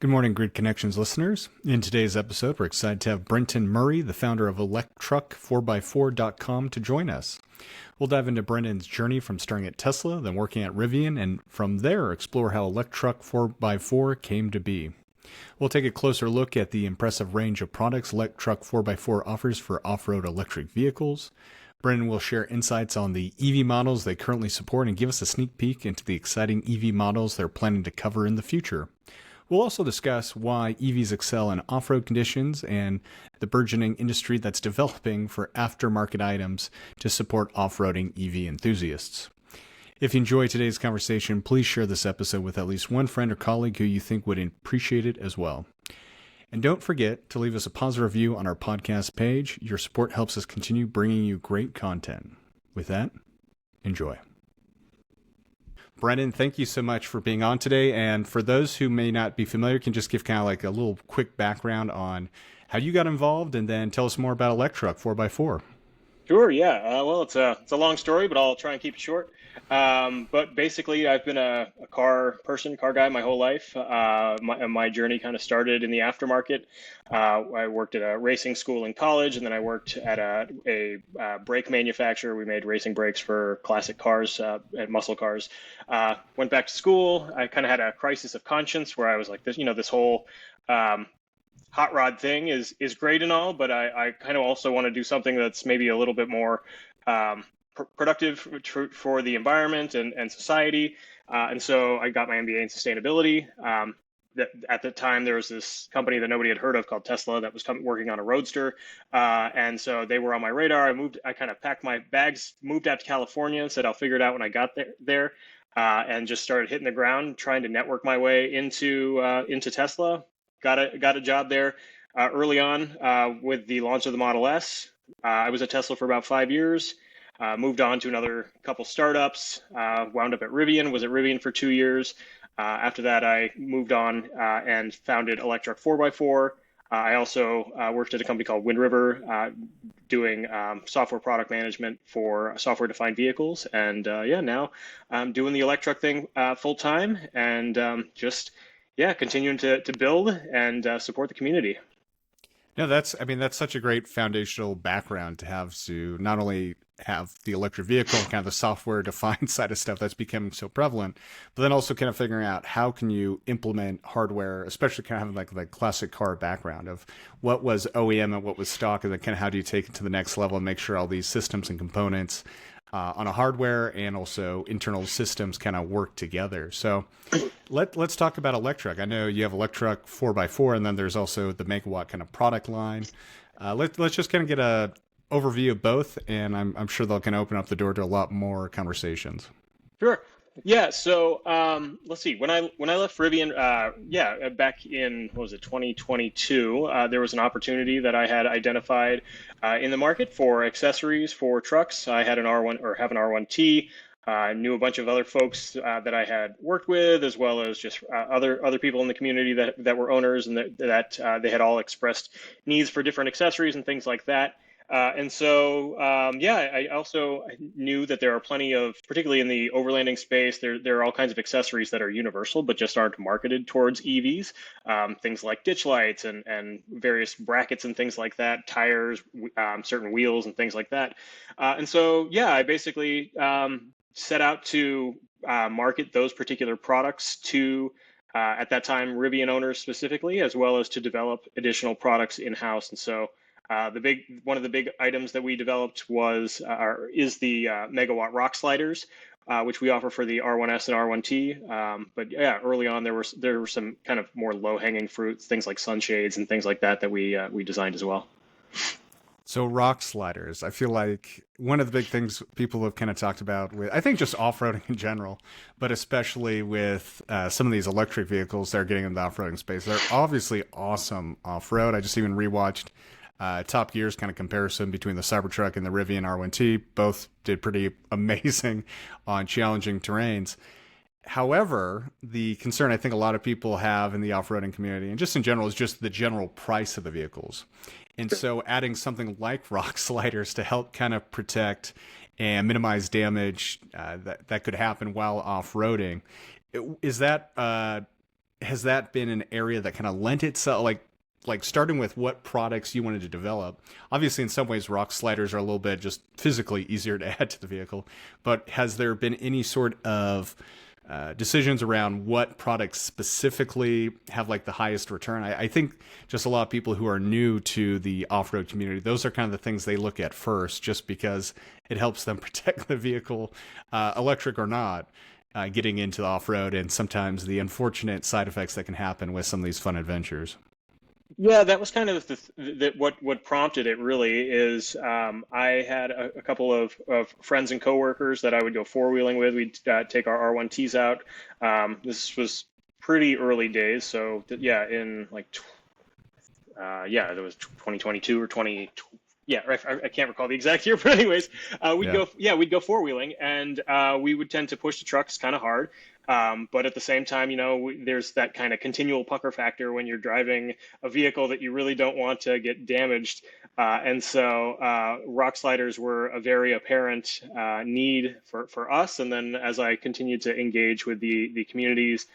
Good morning, Grid Connections listeners. In today's episode, we're excited to have Brenton Murray, the founder of Electruck4x4.com, to join us. We'll dive into Brenton's journey from starting at Tesla, then working at Rivian, and from there explore how Electruck 4x4 came to be. We'll take a closer look at the impressive range of products Electruck 4x4 offers for off-road electric vehicles. Brenton will share insights on the EV models they currently support and give us a sneak peek into the exciting EV models they're planning to cover in the future. We'll also discuss why EVs excel in off-road conditions and the burgeoning industry that's developing for aftermarket items to support off-roading EV enthusiasts. If you enjoy today's conversation, please share this episode with at least one friend or colleague who you think would appreciate it as well. And don't forget to leave us a positive review on our podcast page. Your support helps us continue bringing you great content. With that, enjoy. Brenton, thank you so much for being on today. And for those who may not be familiar, can just give kind of like a little quick background on how you got involved and then tell us more about Electruck 4x4. Sure, yeah. Well, it's a long story, but I'll try and keep it short. But basically, I've been a car guy my whole life. My journey kind of started in the aftermarket. I worked at a racing school in college, and then I worked at a brake manufacturer. We made racing brakes for classic cars and muscle cars. Went back to school. I kind of had a crisis of conscience where I was like, this whole hot rod thing is great and all, but I kind of also want to do something that's maybe a little bit more productive for the environment and society. And so I got my MBA in sustainability. At the time, there was this company that nobody had heard of called Tesla that was working on a roadster. And so they were on my radar. I kind of packed my bags, moved out to California and said, I'll figure it out when I got there. And just started hitting the ground, trying to network my way into Tesla. Got a job there early on with the launch of the Model S. I was at Tesla for about 5 years, moved on to another couple startups, wound up at Rivian, was at Rivian for 2 years. After that, I moved on and founded Electruck 4x4. I also worked at a company called Wind River, doing software product management for software-defined vehicles. And now I'm doing the Electruck thing full time and continuing to build and support the community. No, that's such a great foundational background to have, to not only have the electric vehicle and kind of the software defined side of stuff that's becoming so prevalent, but then also kind of figuring out how can you implement hardware, especially kind of having like the classic car background of what was OEM and what was stock, and then kind of how do you take it to the next level and make sure all these systems and components on a hardware and also internal systems kind of work together. So let's talk about Electruck. I know you have Electruck 4x4, and then there's also the megawatt kind of product line. Let's just kind of get a overview of both, and I'm sure they'll kind of open up the door to a lot more conversations. Sure. Yeah. So let's see. When I left Rivian, back in 2022, there was an opportunity that I had identified in the market for accessories for trucks. I had have an R1T. Knew a bunch of other folks that I had worked with, as well as just other people in the community that were owners, and that they had all expressed needs for different accessories and things like that. I also knew that there are plenty of, particularly in the overlanding space, there are all kinds of accessories that are universal, but just aren't marketed towards EVs. Things like ditch lights and various brackets and things like that, tires, certain wheels and things like that. I basically set out to market those particular products to, at that time, Rivian owners specifically, as well as to develop additional products in-house. And so one of the big items that we developed is the megawatt rock sliders, which we offer for the R1S and R1T. Early on there were some kind of more low-hanging fruits, things like sunshades and things like that we designed as well. So rock sliders, I feel like one of the big things people have kind of talked about with, I think, just off-roading in general, but especially with some of these electric vehicles that are getting in the off-roading space. They're obviously awesome off-road. I just even rewatched Top Gear's kind of comparison between the Cybertruck and the Rivian R1T. Both did pretty amazing on challenging terrains. However, the concern I think a lot of people have in the off-roading community and just in general is just the general price of the vehicles. And so adding something like rock sliders to help kind of protect and minimize damage that could happen while off-roading, is that has that been an area that kind of lent itself, like starting with what products you wanted to develop? Obviously, in some ways, rock sliders are a little bit just physically easier to add to the vehicle. But has there been any sort of decisions around what products specifically have like the highest return? I think just a lot of people who are new to the off-road community, those are kind of the things they look at first, just because it helps them protect the vehicle, electric or not, getting into the off-road, and sometimes the unfortunate side effects that can happen with some of these fun adventures. Yeah, that was kind of what prompted it really is I had a couple of friends and coworkers that I would go four-wheeling with. We'd take our R1Ts out. This was pretty early days, so yeah, in like yeah, it was 2022 or 20. Yeah, I can't recall the exact year, but anyways, we'd go four-wheeling, and we would tend to push the trucks kind of hard. But at the same time, there's that kind of continual pucker factor when you're driving a vehicle that you really don't want to get damaged. And so rock sliders were a very apparent need for us. And then as I continued to engage with the communities,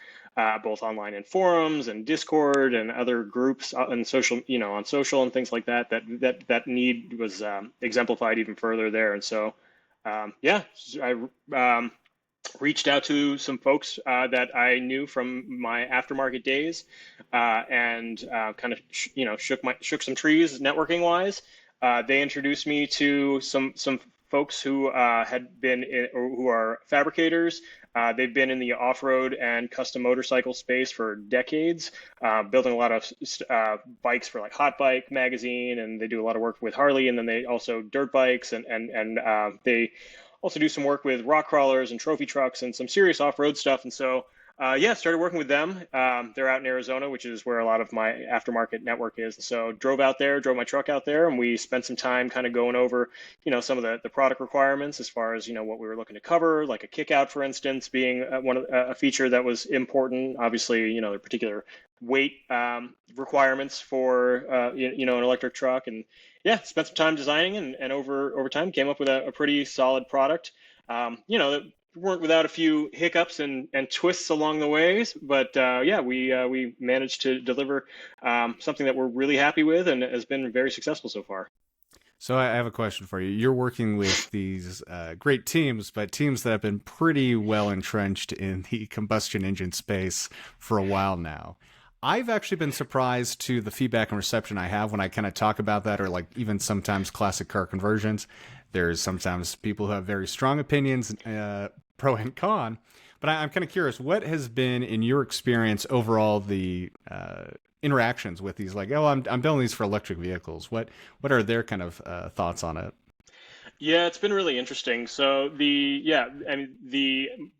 both online in forums and Discord and other groups and social, on social and things like that, that need was exemplified even further there. And so, yeah, I reached out to some folks that I knew from my aftermarket days, and kind of shook some trees networking wise. They introduced me to some folks who had been or who are fabricators. They've been in the off-road and custom motorcycle space for decades, building a lot of bikes for like Hot Bike magazine, and they do a lot of work with Harley, and then they also dirt bikes, and they also do some work with rock crawlers and trophy trucks and some serious off-road stuff. And so, yeah, started working with them. They're out in Arizona, which is where a lot of my aftermarket network is. So drove my truck out there, and we spent some time kind of going over, some of the product requirements as far as, what we were looking to cover, like a kick out, for instance, being a feature that was important. Obviously, the particular weight requirements for, an electric truck. And yeah, spent some time designing, and over time came up with a pretty solid product. That weren't without a few hiccups and twists along the ways, but yeah, we managed to deliver something that we're really happy with and has been very successful so far. So I have a question for you. You're working with these great teams, but teams that have been pretty well entrenched in the combustion engine space for a while now. I've actually been surprised to the feedback and reception I have when I kind of talk about that, or like even sometimes classic car conversions. There's sometimes people who have very strong opinions, pro and con. But I'm kind of curious, what has been, in your experience, overall the interactions with these? Like, oh, I'm building these for electric vehicles. What are their kind of thoughts on it? Yeah, it's been really interesting. So my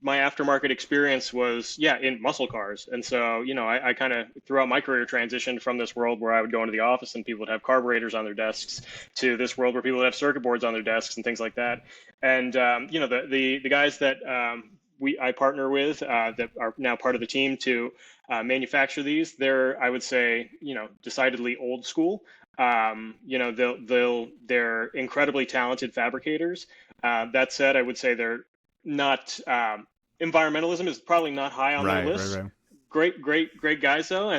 aftermarket experience was, in muscle cars. And so, I kind of throughout my career transitioned from this world where I would go into the office and people would have carburetors on their desks to this world where people would have circuit boards on their desks and things like that. And, the guys that I partner with that are now part of the team to manufacture these, they're, I would say, decidedly old school. They're incredibly talented fabricators. That said, I would say they're not, environmentalism is probably not high on their list. Right. Great guys though.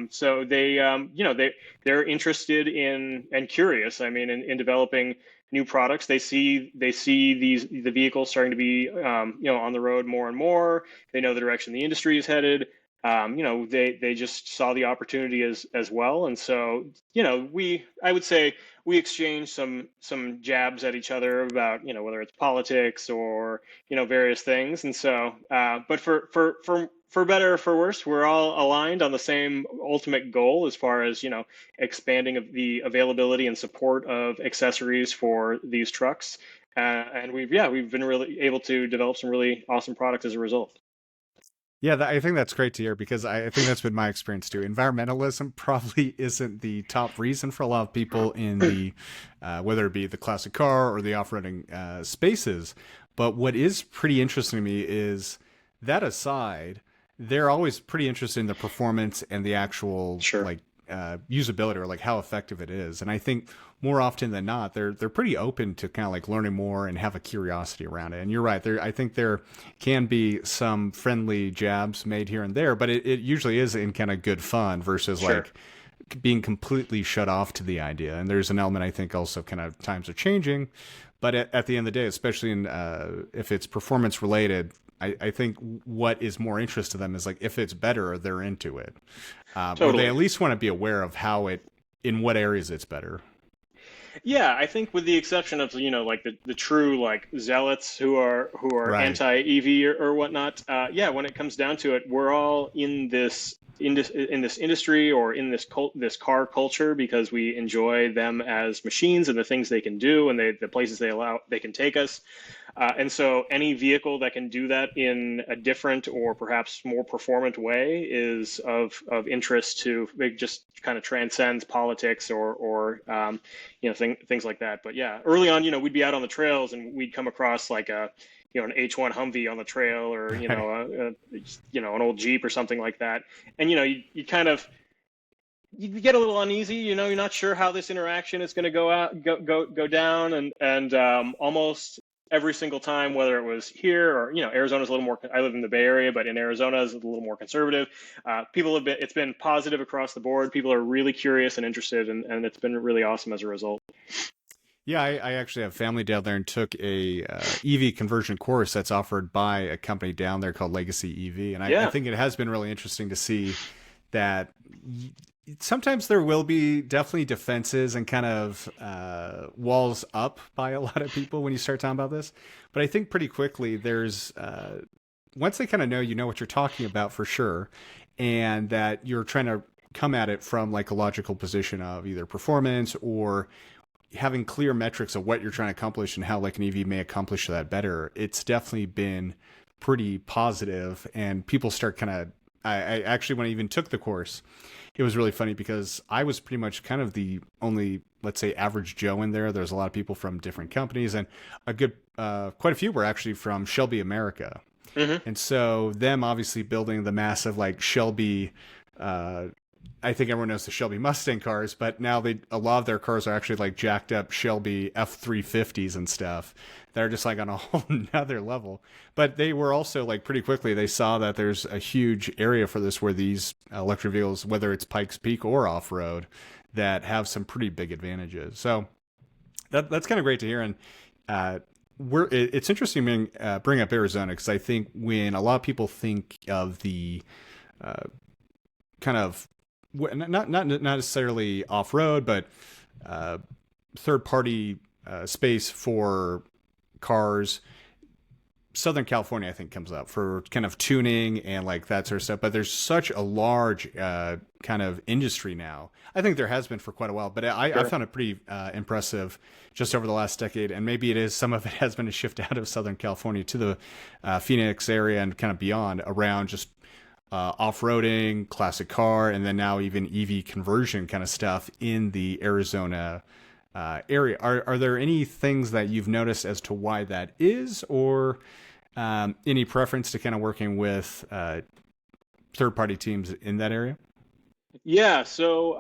So they're interested in and curious, in developing new products. They see the vehicles starting to be, on the road more and more. They know the direction the industry is headed. They just saw the opportunity as well. And so, I would say we exchange some jabs at each other about, whether it's politics or, various things. And so, but for better or for worse, we're all aligned on the same ultimate goal as far as, expanding of the availability and support of accessories for these trucks. And we've been really able to develop some really awesome products as a result. Yeah, I think that's great to hear, because I think that's been my experience too. Environmentalism probably isn't the top reason for a lot of people in the, whether it be the classic car or the off-roading spaces. But what is pretty interesting to me is, that aside, they're always pretty interested in the performance and the actual Sure. like usability or like how effective it is. And I think more often than not, they're pretty open to kind of like learning more and have a curiosity around it. And you're right. I think there can be some friendly jabs made here and there, but it usually is in kind of good fun versus Sure. like being completely shut off to the idea. And there's an element, I think, also kind of times are changing, but at the end of the day, especially in if it's performance related, I think what is more interest to them is like if it's better, they're into it, or they Totally. at least want to be aware of how it, in what areas it's better. Yeah, I think with the exception of, like the true like zealots who are Right. anti-EV or whatnot, yeah, when it comes down to it, we're all in this industry or in this car culture because we enjoy them as machines and the things they can do and the places they can take us. And so any vehicle that can do that in a different or perhaps more performant way is of interest to it. Just kind of transcends politics or things like that. But yeah, early on, we'd be out on the trails and we'd come across like an H1 Humvee on the trail or Right. an old Jeep or something like that. And you kind of you get a little uneasy. You're not sure how this interaction is going to go down, and almost every single time, whether it was here or Arizona's a little more. I live in the Bay Area, but in Arizona is a little more conservative. People have been. It's been positive across the board. People are really curious and interested, and it's been really awesome as a result. Yeah, I actually have family down there and took a EV conversion course that's offered by a company down there called Legacy EV, and I Yeah, think it has been really interesting to see that sometimes there will be definitely defenses and kind of walls up by a lot of people when you start talking about this. But I think pretty quickly there's once they kind of know you know what you're talking about for sure, and that you're trying to come at it from like a logical position of either performance or having clear metrics of what you're trying to accomplish and how like an EV may accomplish that better. It's definitely been pretty positive, and people start kind of. I actually, when I even took the course, it was really funny because I was pretty much kind of the only, let's say, average Joe in there. There's a lot of people from different companies, and quite a few were actually from Shelby America. hmm And so, them obviously building the massive like Shelby, uh, I think everyone knows the Shelby Mustang cars, but now a lot of their cars are actually like jacked up Shelby F350s and stuff. They're just like on a whole nother level. But they were also like pretty quickly they saw that there's a huge area for this where these electric vehicles, whether it's Pikes Peak or off road, that have some pretty big advantages. So that's kind of great to hear. And uh, it's interesting being bring up Arizona because I think when a lot of people think of the kind of not necessarily off road, but uh, third party space for cars. Southern California, I think, comes up for kind of tuning and like that sort of stuff. But there's such a large kind of industry now. I think there has been for quite a while, but I sure. found it pretty impressive just over the last decade. And maybe it is some of it has been a shift out of Southern California to the Phoenix area and kind of beyond around just off-roading, classic car, and then now even EV conversion kind of stuff in the Arizona area. Are there any things that you've noticed as to why that is, or any preference to kind of working with third-party teams in that area? Yeah, so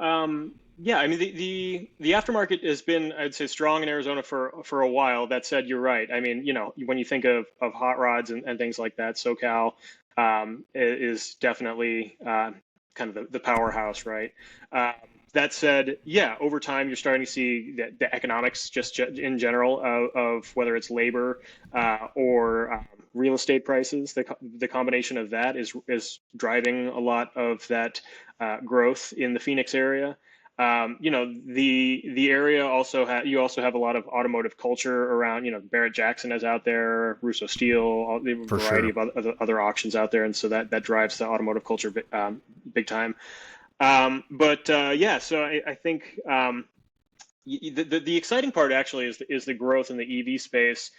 yeah, I mean the aftermarket has been, I'd say, strong in Arizona for a while. That said, you're right. I mean, when you think of hot rods and things like that, SoCal is definitely kind of the powerhouse, right? Um, that said, yeah, over time you're starting to see the economics just in general of whether it's labor or real estate prices. The combination of that is driving a lot of that growth in the Phoenix area. The area you also have a lot of automotive culture around. Barrett Jackson is out there, Russo Steel, the For variety sure. of other auctions out there, and so that drives the automotive culture big time. But yeah, so I think the exciting part actually is the growth in the EV space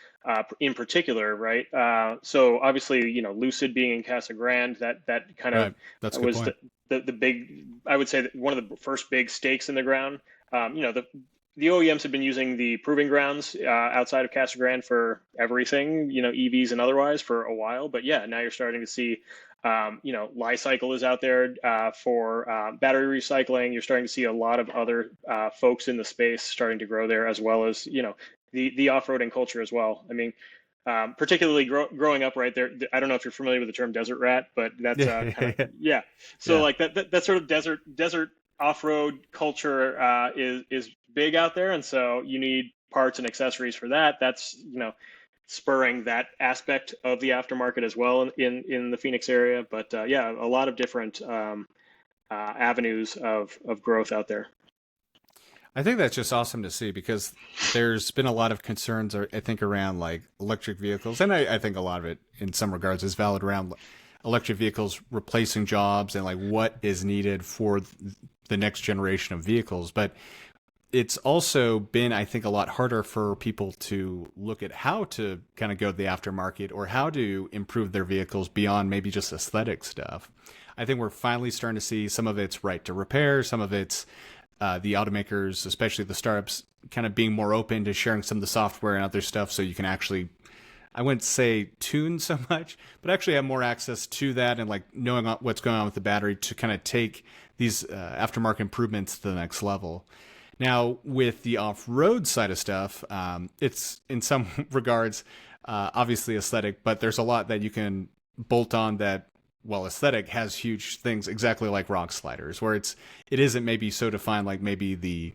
in particular, right? So obviously, Lucid being in Casa Grande, that kind of Right. That's a good was point. the big, I would say that one of the first big stakes in the ground. The the OEMs have been using the proving grounds outside of Casa Grande for everything, EVs and otherwise for a while. But yeah, now you're starting to see, Li-Cycle is out there for battery recycling. You're starting to see a lot of other folks in the space starting to grow there, as well as, the off-roading culture as well. I mean, particularly growing up right there. I don't know if you're familiar with the term desert rat, but that's kind of, yeah. So Yeah. like that sort of desert off-road culture is big out there, and so you need parts and accessories for that. That's spurring that aspect of the aftermarket as well in the Phoenix area. But yeah, a lot of different avenues of growth out there. I think that's just awesome to see because there's been a lot of concerns, I think, around like electric vehicles. And I think a lot of it in some regards is valid around electric vehicles replacing jobs and like what is needed for the next generation of vehicles. But it's also been, I think, a lot harder for people to look at how to kind of go to the aftermarket or how to improve their vehicles beyond maybe just aesthetic stuff. I think we're finally starting to see some of it's right to repair, some of it's the automakers, especially the startups, kind of being more open to sharing some of the software and other stuff so you can actually, I wouldn't say tune so much, but actually have more access to that and like knowing what's going on with the battery to kind of take these aftermarket improvements to the next level. Now, with the off-road side of stuff, it's in some regards obviously aesthetic, but there's a lot that you can bolt on that, well, aesthetic has huge things exactly like rock sliders, where it isn't maybe so defined like maybe the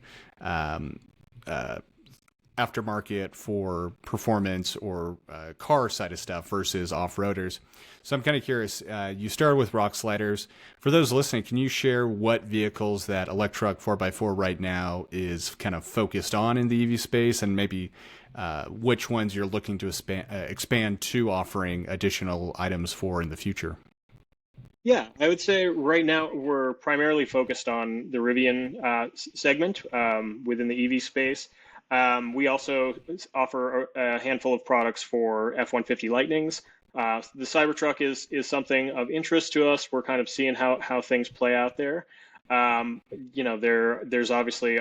aftermarket for performance or car side of stuff versus off-roaders. So I'm kind of curious, you started with rock sliders. For those listening, can you share what vehicles that Electruck 4x4 right now is kind of focused on in the EV space and maybe which ones you're looking to expand to offering additional items for in the future? Yeah, I would say right now we're primarily focused on the Rivian segment within the EV space. We also offer a handful of products for F-150 Lightnings. The Cybertruck is something of interest to us. We're kind of seeing how things play out there. There's obviously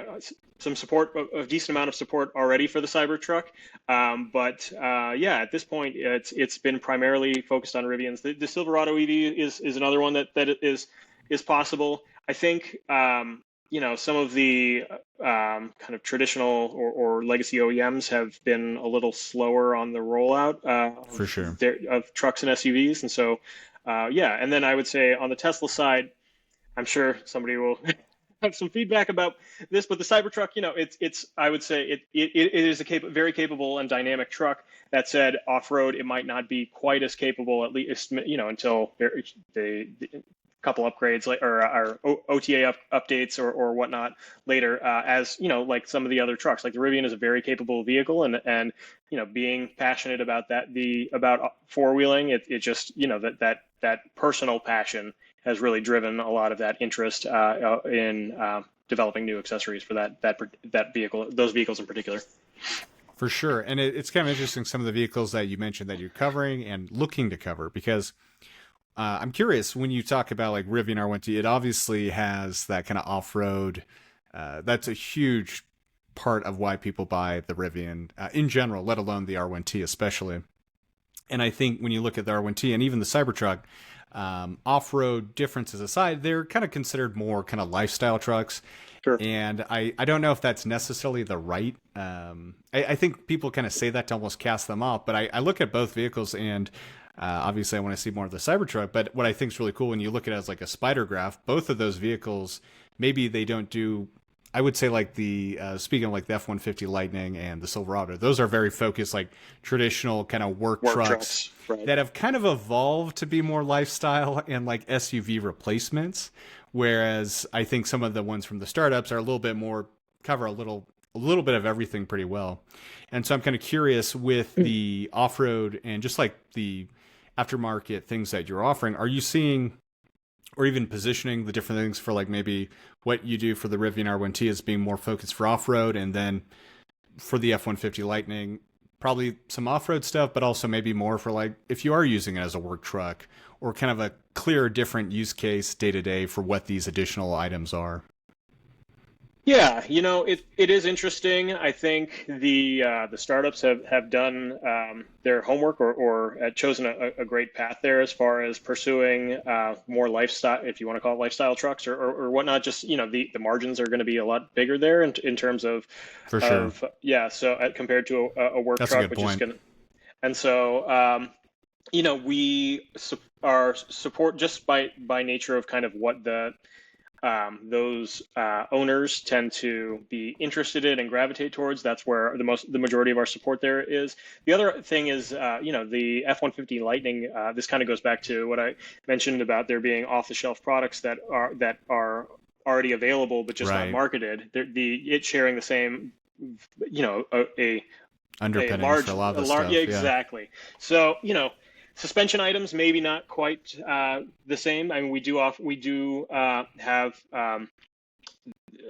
some support, a decent amount of support already for the Cybertruck. But yeah, at this point, it's been primarily focused on Rivians. The Silverado EV is another one that is possible. I think some of the kind of traditional or legacy OEMs have been a little slower on the rollout For sure. of trucks and SUVs, and so yeah. And then I would say on the Tesla side, I'm sure somebody will have some feedback about this, but the Cybertruck, it's I would say it is a very capable and dynamic truck. That said, off-road, it might not be quite as capable, at least, until the couple upgrades or OTA updates or whatnot later, as like some of the other trucks. Like the Rivian is a very capable vehicle, and being passionate about about four-wheeling, it just that personal passion has really driven a lot of that interest in developing new accessories for that vehicle, those vehicles in particular. For sure. And it's kind of interesting, some of the vehicles that you mentioned that you're covering and looking to cover, because I'm curious, when you talk about like Rivian R1T, it obviously has that kind of off-road. That's a huge part of why people buy the Rivian in general, let alone the R1T especially. And I think when you look at the R1T and even the Cybertruck, off-road differences aside, they're kind of considered more kind of lifestyle trucks. Sure. And I don't know if that's necessarily the right. I think people kind of say that to almost cast them off, but I look at both vehicles and obviously I want to see more of the Cybertruck. But what I think is really cool when you look at it as like a spider graph, both of those vehicles, maybe they don't do, I would say like the, speaking of like the F-150 Lightning and the Silverado, those are very focused, like traditional kind of work trucks right, that have kind of evolved to be more lifestyle and like SUV replacements. Whereas I think some of the ones from the startups are a little bit more, cover a little bit of everything pretty well. And so I'm kind of curious with the off-road and just like the aftermarket things that you're offering, are you seeing or even positioning the different things for like maybe what you do for the Rivian R1T as being more focused for off-road, and then for the F-150 Lightning, probably some off-road stuff, but also maybe more for like if you are using it as a work truck, or kind of a clear different use case day to day for what these additional items are? Yeah, it is interesting. I think the startups have done their homework or chosen a great path there as far as pursuing more lifestyle, if you want to call it lifestyle trucks or whatnot. Just the margins are going to be a lot bigger there in terms For sure. of yeah. So compared to a work That's a truck, good which is point. going to and so we are support just by nature of kind of what those owners tend to be interested in and gravitate towards. That's where the majority of our support there is. The other thing is, the F-150 Lightning. This kind of goes back to what I mentioned about there being off-the-shelf products that are already available but just not Right. marketed. It sharing the same, a Underpinnings for large, a lot of a this large, yeah, stuff. Yeah. exactly. So, suspension items maybe not quite the same. I mean, we do have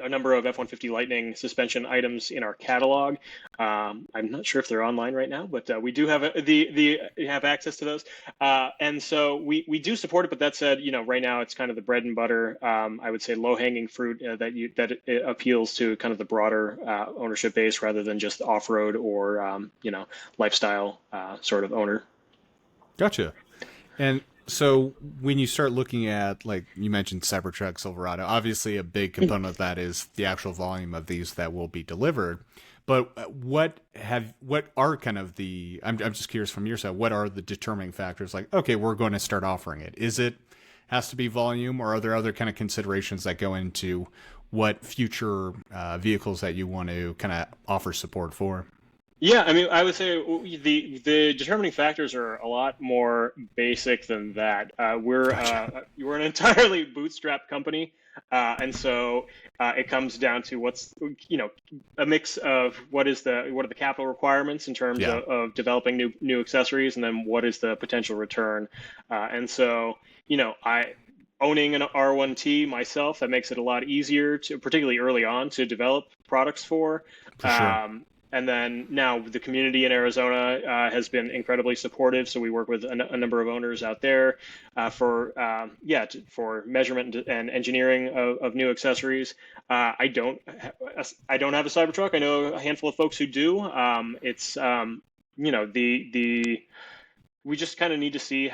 a number of F-150 Lightning suspension items in our catalog. I'm not sure if they're online right now, but we do have have access to those, and so we do support it. But that said, right now it's kind of the bread and butter. I would say low hanging fruit that it appeals to kind of the broader ownership base rather than just off road or lifestyle sort of owner. Gotcha. And so when you start looking at, like you mentioned, Cybertruck, Silverado, obviously a big component of that is the actual volume of these that will be delivered. But what are kind of I'm just curious from your side, what are the determining factors? Like, okay, we're going to start offering it. Is it has to be volume, or are there other kind of considerations that go into what future vehicles that you want to kind of offer support for? Yeah, I mean, I would say the determining factors are a lot more basic than that. Gotcha. We're an entirely bootstrap company, and so it comes down to what's a mix of what are the capital requirements in terms Yeah, of developing new accessories, and then what is the potential return. And so I owning an R1T myself, that makes it a lot easier to, particularly early on, to develop products for. for sure. Um, and then now the community in Arizona has been incredibly supportive. So we work with a number of owners out there for measurement and engineering of new accessories. I don't have a Cybertruck. I know a handful of folks who do. It's the we just kind of need to see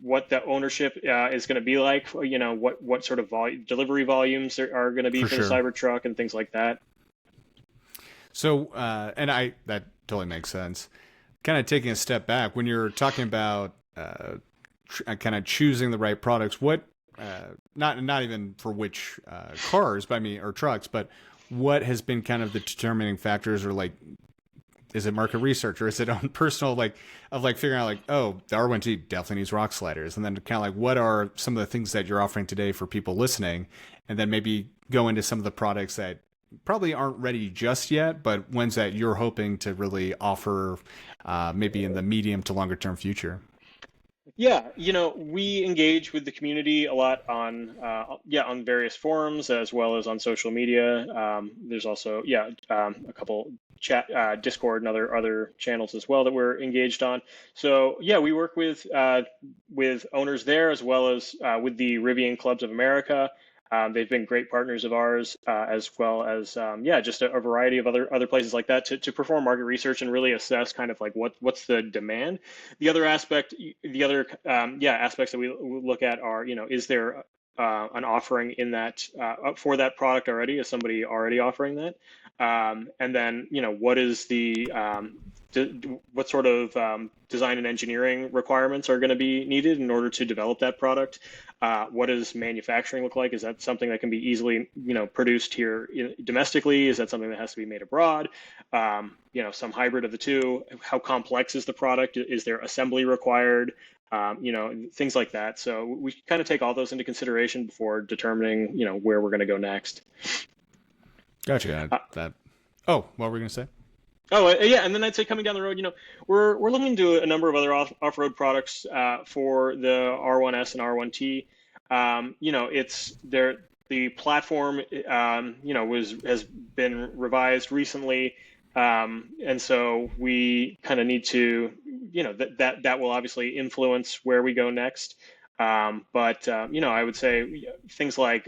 what the ownership is going to be like. What sort of delivery volumes are going to be For for the sure. Cybertruck and things like that. So, and that totally makes sense. Kind of taking a step back, when you're talking about kind of choosing the right products, what, not even for which cars, but I mean, or trucks, but what has been kind of the determining factors, or like, is it market research, or is it on personal, like, of like figuring out like, oh, the R1T definitely needs rock sliders, and then kind of like, what are some of the things that you're offering today for people listening, and then maybe go into some of the products that probably aren't ready just yet, but ones that you're hoping to really offer maybe in the medium to longer term future. Yeah, we engage with the community a lot on various forums as well as on social media. There's also a couple chat Discord and other channels as well that we're engaged on. So yeah, we work with owners there as well as with the Rivian Clubs of America. They've been great partners of ours, as well as just a variety of other places like that to perform market research and really assess kind of like what's the demand. The other aspects that we look at are is there an offering in that for that product already? Is somebody already offering that? And then what is what sort of design and engineering requirements are going to be needed in order to develop that product? What does manufacturing look like? Is that something that can be easily, produced here domestically? Is that something that has to be made abroad? Some hybrid of the two. How complex is the product? Is there assembly required? Things like that. So we kind of take all those into consideration before determining, where we're going to go next. Gotcha. Uh, That. Oh, what were we gonna say? yeah, and then I'd say coming down the road, we're looking into a number of other off-road products for the R1S and R1T. It's there. The platform, has been revised recently, and so we kind of need to, that will obviously influence where we go next. But I would say things like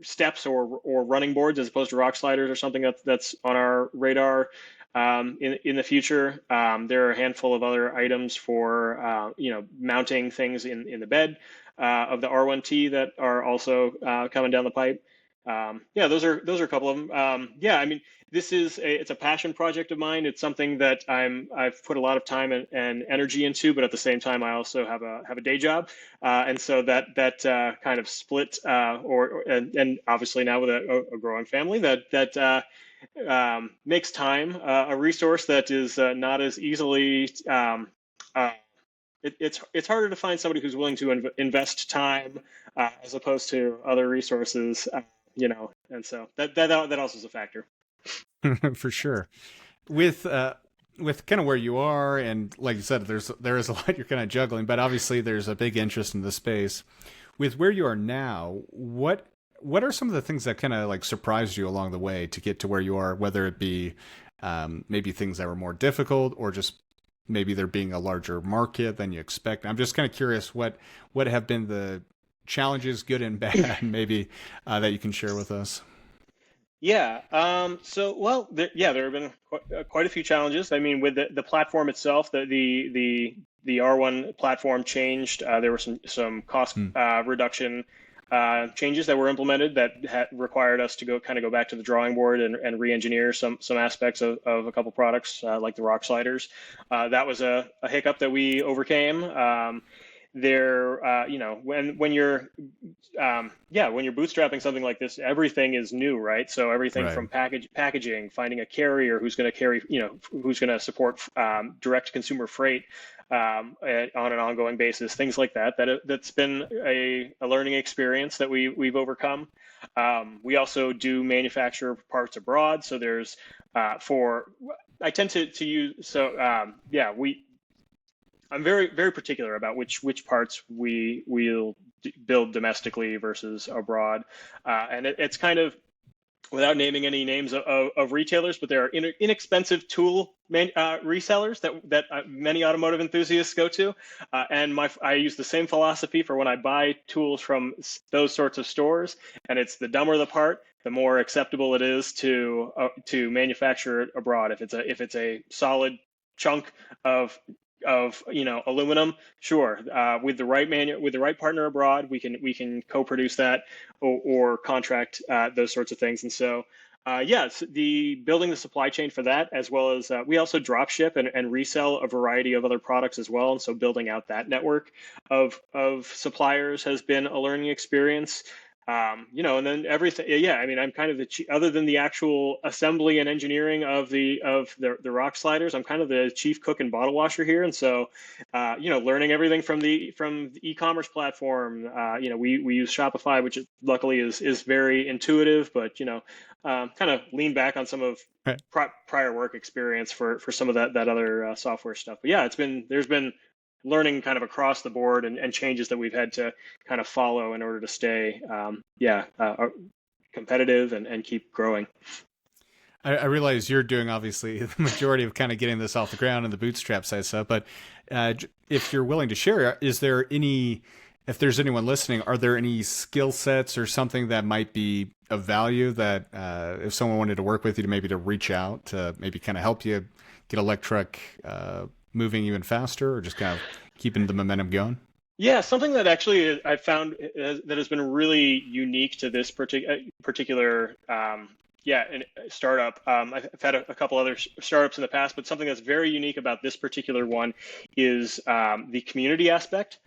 steps or running boards as opposed to rock sliders or something that's on our radar. In the future, there are a handful of other items for mounting things in the bed of the R1T that are also coming down the pipe. Yeah, those are a couple of them. Yeah, I mean, it's a passion project of mine. It's something that I've put a lot of time and energy into, but at the same time, I also have a day job, and so that kind of split, and obviously now with a growing family, that makes time a resource that is not as easily. Uh, it's harder to find somebody who's willing to invest time as opposed to other resources, and so that also is a factor. For sure. With kind of where you are, and like you said, there is a lot you're kind of juggling, but obviously there's a big interest in the space. With where you are now, what are some of the things that kind of like surprised you along the way to get to where you are, whether it be maybe things that were more difficult or just maybe there being a larger market than you expect? I'm just kind of curious what have been the challenges, good and bad, maybe that you can share with us. Yeah. There have been quite a few challenges. I mean, with the platform itself, the R1 platform changed. There were some cost reduction changes that were implemented that required us to go back to the drawing board and re-engineer some aspects of a couple products like the rock sliders. That was a hiccup that we overcame. When you're bootstrapping something like this, everything is new, right? So everything Right. from packaging, finding a carrier who's going to who's going to support direct consumer freight on an ongoing basis, things like that's been a learning experience that we've overcome. We also do manufacture parts abroad, so there's I tend to use I'm very, very particular about which parts we'll build domestically versus abroad, and it's kind of, without naming any names of retailers, but there are inexpensive tool resellers that many automotive enthusiasts go to, and I use the same philosophy for when I buy tools from those sorts of stores, and it's the dumber the part, the more acceptable it is to manufacture it abroad. If it's a solid chunk of aluminum, sure, with the right partner abroad, we can co-produce that or contract those sorts of things. And so it's the building the supply chain for that, as well as we also drop ship and resell a variety of other products as well. And so building out that network of suppliers has been a learning experience. And then everything. Yeah, I mean, I'm kind of other than the actual assembly and engineering of the rock sliders, I'm kind of the chief cook and bottle washer here. And so, learning everything from the e-commerce platform. We use Shopify, which luckily is very intuitive, but kind of lean back on some of Right. prior work experience for some of that other software stuff. But yeah, there's been learning kind of across the board and changes that we've had to kind of follow in order to stay competitive and keep growing. I realize you're doing obviously the majority of kind of getting this off the ground and the bootstrap side stuff, but if you're willing to share, if there's anyone listening, are there any skill sets or something that might be of value that if someone wanted to work with you to reach out to maybe kind of help you get Electruck moving even faster, or just kind of keeping the momentum going? Yeah, something that actually I found that has been really unique to this particular startup. I've had a couple other startups in the past, but something that's very unique about this particular one is the community aspect.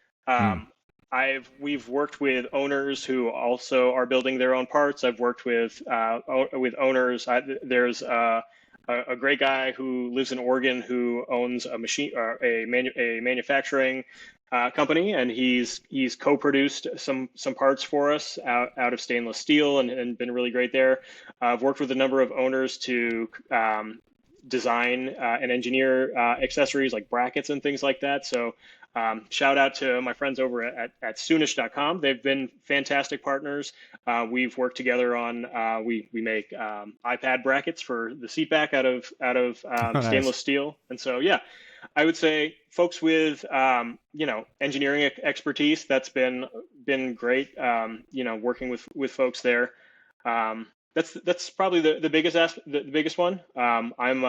We've worked with owners who also are building their own parts. I've worked with owners. There's a great guy who lives in Oregon who owns a manufacturing company, and he's co-produced some parts for us out of stainless steel and been really great there. I've worked with a number of owners to design and engineer accessories like brackets and things like that. So shout out to my friends over at Soonish.com. They've been fantastic partners. We've worked together on we make iPad brackets for the seat back out of Nice. stainless steel. And so I would say folks with engineering expertise, that's been great. Working with folks there. That's probably the biggest the biggest one. I'm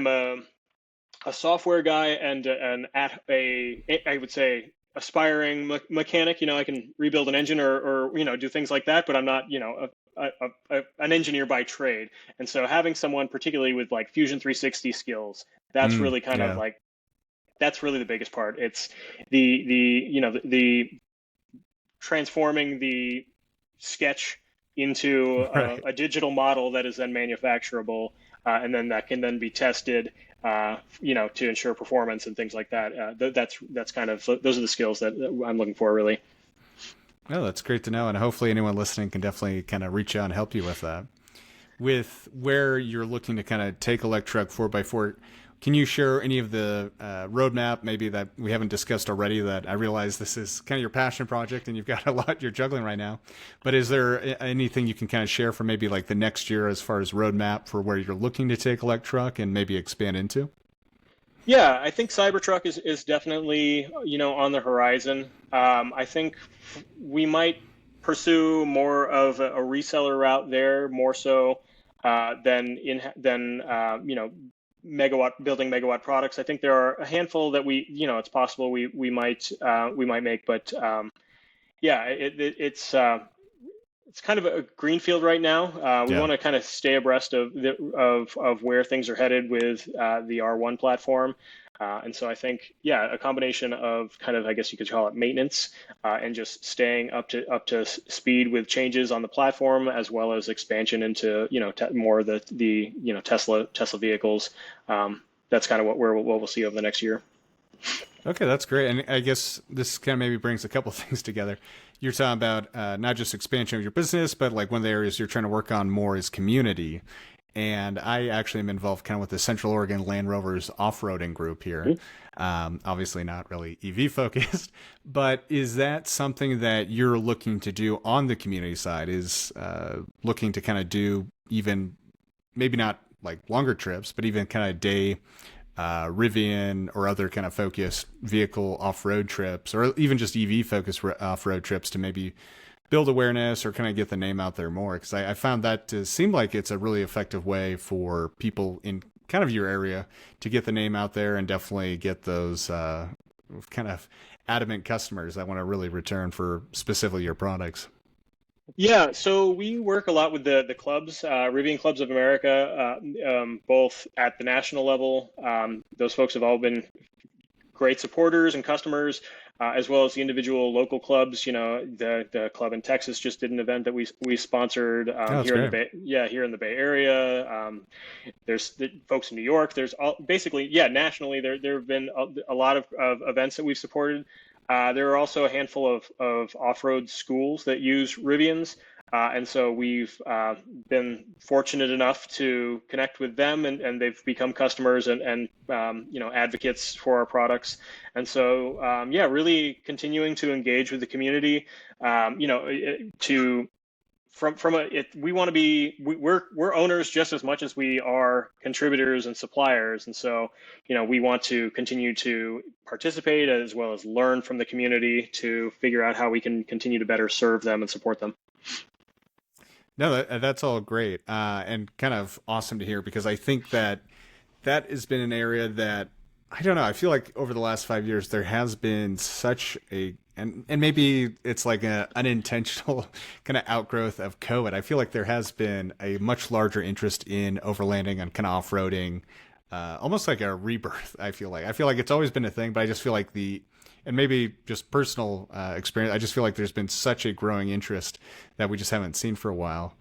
a software guy and at a I would say aspiring mechanic. I can rebuild an engine or do things like that, but I'm not an engineer by trade. And so having someone particularly with like Fusion 360 skills, that's really kind of Yeah. like that's really the biggest part. It's the transforming the sketch into Right. a digital model that is then manufacturable, and then that can then be tested, to ensure performance and things like that. That's kind of those are the skills that I'm looking for, really. Oh, that's great to know. And hopefully anyone listening can definitely kind of reach out and help you with that. With where you're looking to kind of take Electruck 4x4, can you share any of the roadmap maybe that we haven't discussed already, that I realize this is kind of your passion project and you've got a lot you're juggling right now, but is there anything you can kind of share for maybe like the next year as far as roadmap for where you're looking to take Electruck and maybe expand into? Yeah, I think Cybertruck is definitely, on the horizon. I think we might pursue more of a reseller route there, more so than megawatt building megawatt products. I think there are a handful that it's possible we might make, but yeah, it's kind of a greenfield right now. We Yeah. want to kind of stay abreast of where things are headed with the R1 platform. And so I think, yeah, a combination of kind of, I guess you could call it maintenance, and just staying up to speed with changes on the platform, as well as expansion into, more of the Tesla vehicles. That's kind of what we'll see over the next year. Okay, that's great. And I guess this kind of maybe brings a couple of things together. You're talking about not just expansion of your business, but like one of the areas you're trying to work on more is community. And I actually am involved kind of with the Central Oregon Land Rovers off-roading group here. Obviously not really EV focused, but is that something that you're looking to do on the community side? Is looking to kind of do even maybe not like longer trips, but even kind of day Rivian or other kind of focused vehicle off-road trips, or even just EV focused off-road trips to maybe build awareness or kind of get the name out there more? Because I found that to seem like it's a really effective way for people in kind of your area to get the name out there and definitely get those kind of adamant customers that want to really return for specifically your products. Yeah, so we work a lot with the clubs, Rivian Clubs of America, both at the national level. Those folks have all been great supporters and customers, as well as the individual local clubs. The club in Texas just did an event that we sponsored, Oh, that's here in the great. Bay, yeah, here in the Bay Area. There's the folks in New York. There's basically, yeah, nationally there have been a lot of events that we've supported. There are also a handful of off-road schools that use Rivians. And so we've been fortunate enough to connect with them, and they've become customers and advocates for our products. And so yeah, really continuing to engage with the community, to from we want to be we're owners just as much as we are contributors and suppliers. And so we want to continue to participate as well as learn from the community to figure out how we can continue to better serve them and support them. No, that's all great and kind of awesome to hear, because I think that that has been an area that I don't know. I feel like over the last 5 years there has been such a and maybe it's like an unintentional kind of outgrowth of COVID. I feel like there has been a much larger interest in overlanding and kind of off-roading, almost like a rebirth. I feel like it's always been a thing, but I just feel like and maybe just personal experience, I just feel like there's been such a growing interest that we just haven't seen for a while.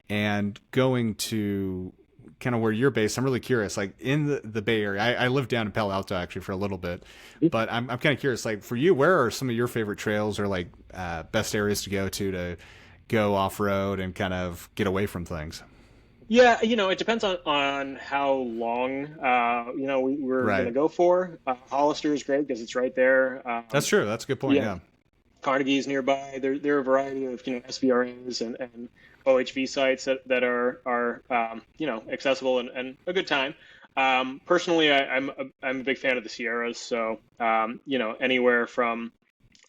And going to kind of where you're based, I'm really curious. Like in the Bay Area, I lived down in Palo Alto actually for a little bit, but I'm kind of curious. Like for you, where are some of your favorite trails or like best areas to go off road and kind of get away from things? Yeah, it depends on how long we're going to Right. go for. Hollister is great because it's right there. That's true. That's a good point. Yeah, Yeah. Carnegie's nearby. There are a variety of SVRAs and OHV sites that are accessible and a good time. Personally, I'm a big fan of the Sierras, so anywhere from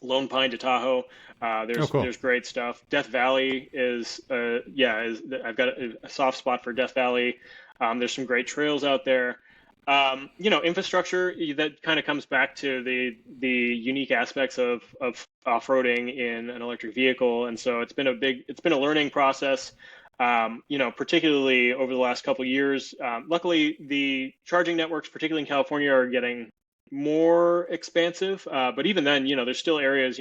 Lone Pine to Tahoe. Oh, cool. There's great stuff. Death Valley is I've got a soft spot for Death Valley. There's some great trails out there. Infrastructure that kind of comes back to the unique aspects of off-roading in an electric vehicle, and so it's been a learning process. Particularly over the last couple of years. Luckily, the charging networks, particularly in California, are getting more expansive. But even then, there's still areas,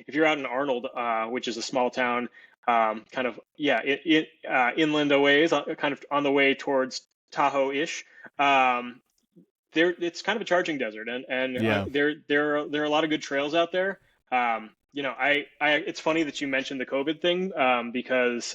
if you're out in Arnold, which is a small town, kind of, inland a ways, kind of on the way towards Tahoe-ish. It's kind of a charging desert, and Yeah. there are a lot of good trails out there. It's funny that you mentioned the COVID thing, because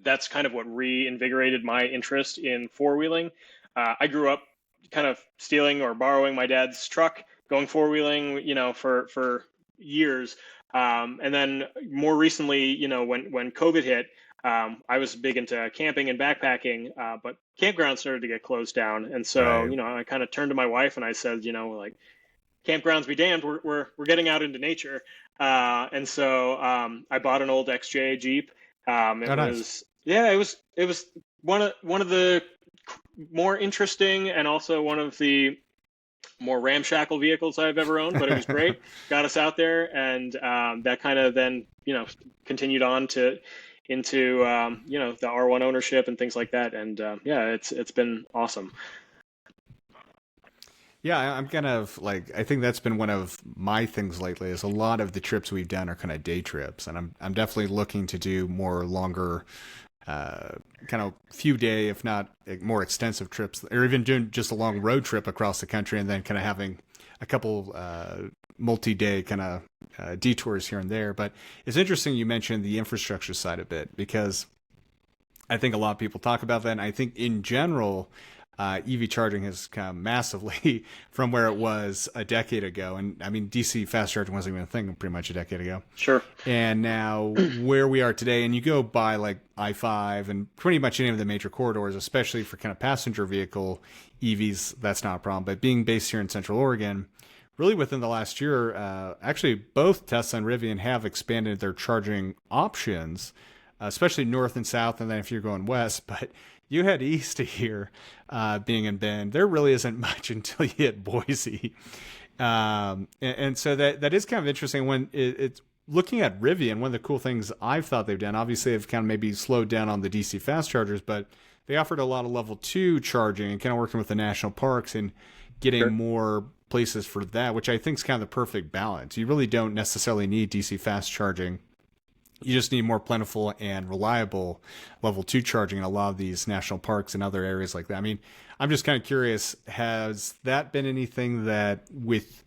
that's kind of what reinvigorated my interest in four-wheeling. I grew up kind of stealing or borrowing my dad's truck, going four-wheeling, for years. And then more recently, when COVID hit, I was big into camping and backpacking, but campgrounds started to get closed down. And so, Right. I kind of turned to my wife and I said, like, campgrounds be damned, we're getting out into nature. And so I bought an old XJ Jeep. Oh, nice. It was one of the more interesting and also one of the more ramshackle vehicles I've ever owned, but it was great. Got us out there, and that kind of then continued on to into the R1 ownership and things like that. And it's been awesome. Yeah, I'm kind of like I think that's been one of my things lately. Is a lot of the trips we've done are kind of day trips, and I'm definitely looking to do more longer, kind of few day, if not more extensive trips, or even doing just a long road trip across the country, and then kind of having a couple multi-day kind of detours here and there. But it's interesting you mentioned the infrastructure side a bit because I think a lot of people talk about that. And I think in general, EV charging has come massively from where it was a decade ago. And I mean, DC fast charging wasn't even a thing pretty much a decade ago. Sure. And now where we are today, and you go by like I-5 and pretty much any of the major corridors, especially for kind of passenger vehicle EVs, that's not a problem. But being based here in Central Oregon, really within the last year, actually both Tesla and Rivian have expanded their charging options, especially north and south, and then if you're going west. But you head east to here, being in Bend, there really isn't much until you hit Boise. And so that is kind of interesting when it's looking at Rivian. One of the cool things I've thought they've done, obviously, they've kind of maybe slowed down on the DC fast chargers, but they offered a lot of level 2 charging and kind of working with the national parks and getting Sure. more places for that, which I think is kind of the perfect balance. You really don't necessarily need DC fast charging. You just need more plentiful and reliable level 2 charging in a lot of these national parks and other areas like that. I mean, I'm just kind of curious, has that been anything that with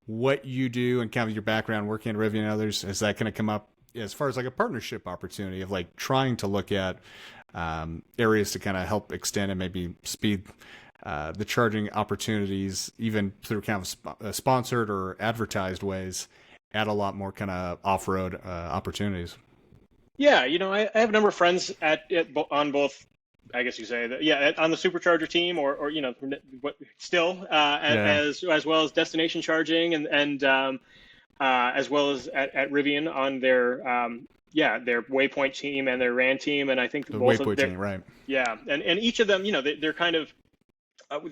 what you do and kind of your background working at Rivian and others, is that going to come up as far as like a partnership opportunity of like trying to look at areas to kind of help extend and maybe speed the charging opportunities, even through kind of sponsored or advertised ways, add a lot more kind of off-road opportunities. Yeah, I have a number of friends on both. I guess you say that, yeah, on the supercharger team, or still, Yeah, as well as destination charging, and as well as at Rivian on their Waypoint team and their RAN team, and I think the both of Waypoint their team, right? and each of them, they're kind of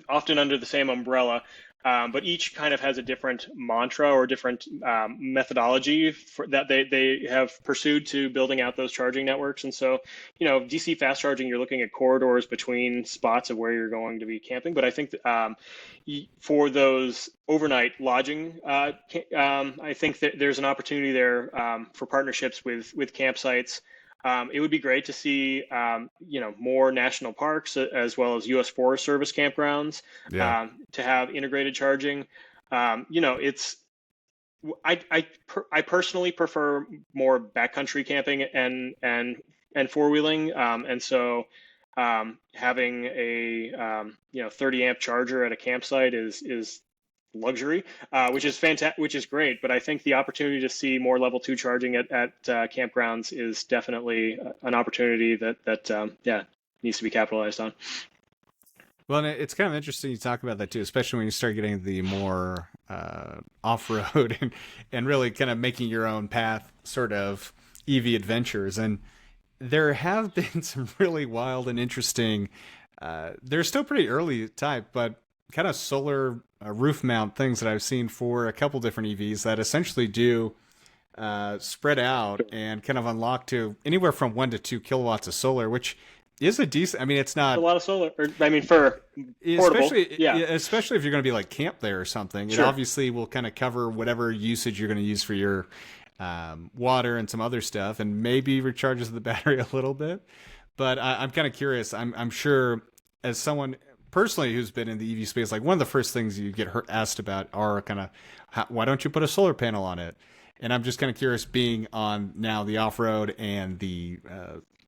often under the same umbrella, but each kind of has a different mantra or different methodology that they have pursued to building out those charging networks. And so, DC fast charging, you're looking at corridors between spots of where you're going to be camping. But I think that, for those overnight lodging, I think that there's an opportunity there for partnerships with campsites. It would be great to see, more national parks as well as U.S. Forest Service campgrounds Yeah. to have integrated charging. It's I personally prefer more backcountry camping and four wheeling, and so having a 30 amp charger at a campsite is luxury, which is fantastic, which is great. But I think the opportunity to see more level 2 charging at campgrounds is definitely an opportunity that needs to be capitalized on. Well, and it's kind of interesting you talk about that too, especially when you start getting the more off-road and really kind of making your own path sort of EV adventures. And there have been some really wild and interesting, they're still pretty early type, but kind of solar roof mount things that I've seen for a couple different EVs that essentially do spread out and kind of unlock to anywhere from 1 to 2 kilowatts of solar, which is a decent. I mean, it's A not lot of solar, or I mean, for portable, especially yeah, especially if you're going to be like camp there or something. It sure. obviously will kind of cover whatever usage you're going to use for your water and some other stuff, and maybe recharges the battery a little bit. But I'm kind of curious. I'm sure as someone personally who's been in the EV space, like one of the first things you get asked about are kind of why don't you put a solar panel on it? And I'm just kind of curious, being on now the off-road and the